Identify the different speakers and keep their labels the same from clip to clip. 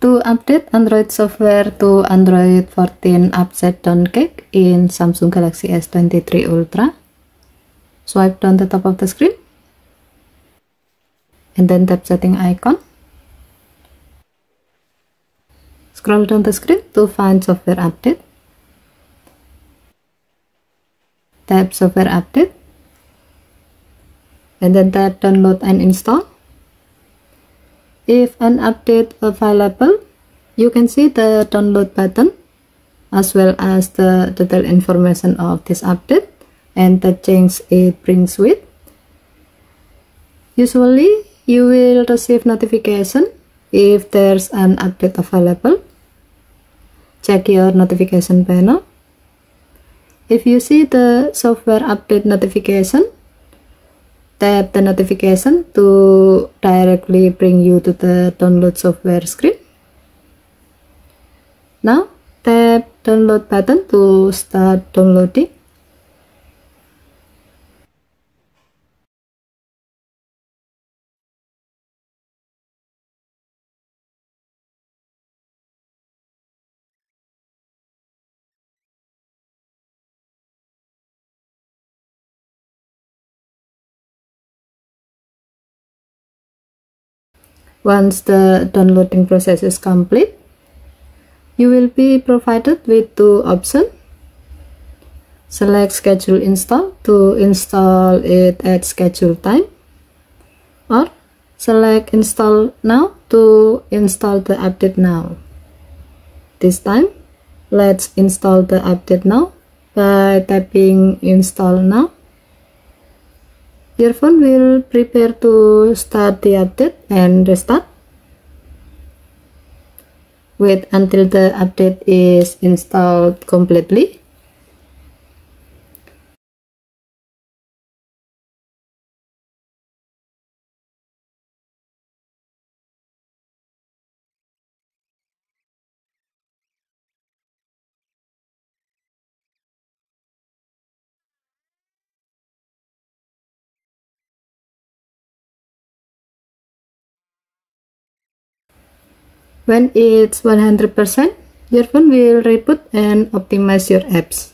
Speaker 1: To update Android software to Android 14 upside down cake in Samsung Galaxy S23 Ultra, swipe down the top of the screen and then tap setting icon. Scroll down the screen to find software update. Tap software update and then tap download and install. If an update available, you can see the download button as well as the detailed information of this update and the change it brings with. Usually, you will receive notification if there's an update available. Check your notification panel. If you see the software update notification, tap the notification to directly bring you to the download software screen. Now tap download button to start downloading. Once the downloading process is complete, you will be provided with two options. Select schedule install to install it at schedule time, or select install now to install the update now. This time, let's install the update now by tapping install now. Your phone will prepare to start the update and restart. Wait until the update is installed completely. When it's 100%, your phone will reboot and optimize your apps.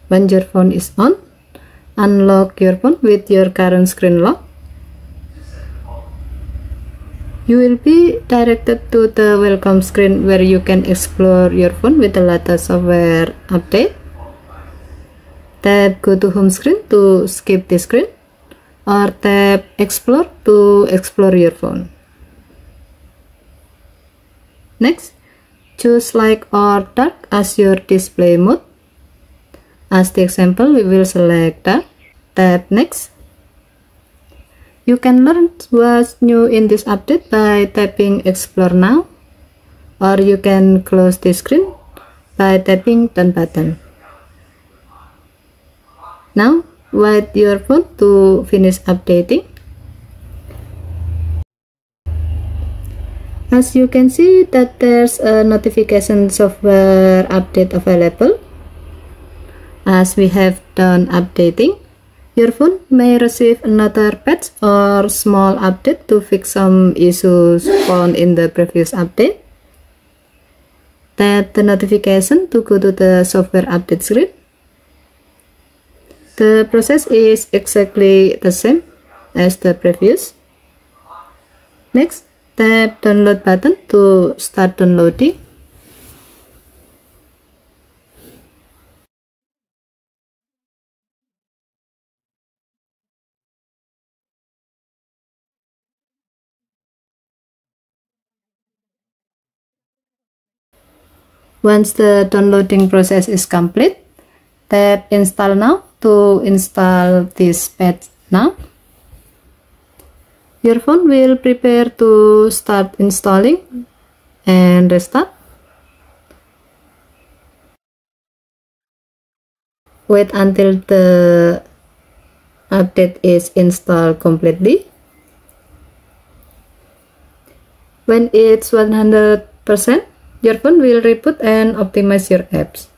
Speaker 1: When your phone is on, unlock your phone with your current screen lock. You will be directed to the welcome screen where you can explore your phone with the latest software update. Tap go to home screen to skip this screen, or tap explore to explore your phone. Next, choose light or dark as your display mode. As the example, we will select dark. Tap next. You can learn what's new in this update by tapping explore now, or you can close the screen by tapping done button. Now wait your phone to finish updating. As you can see that there's a notification software update available. As we have done updating, your phone may receive another patch or small update to fix some issues found in the previous update. Tap the notification to go to the software update screen. The process is exactly the same as the previous. Next, tap download button to start downloading. Once the downloading process is complete, tap install now to install this patch now. Your phone will prepare to start installing and restart. Wait until the update is installed completely. When it's 100%, your phone will reboot and optimize your apps.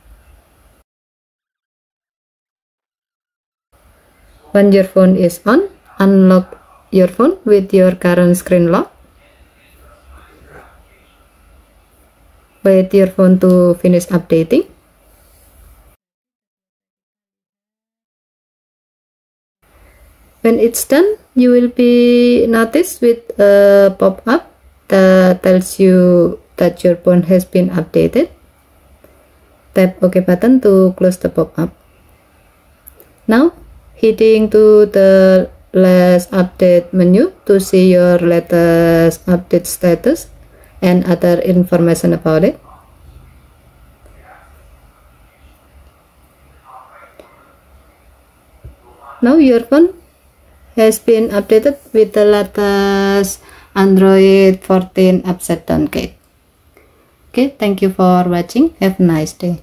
Speaker 1: When your phone is on, unlock your phone with your current screen lock. Wait your phone to finish updating. When it's done, you will be noticed with a pop-up that tells you that your phone has been updated. Tap OK button to close the pop-up. Now, heading to the Last Update menu to see your latest update status and other information about it. Now your phone has been updated with the latest Android 14 update downgrade. Okay, thank you for watching. Have a nice day.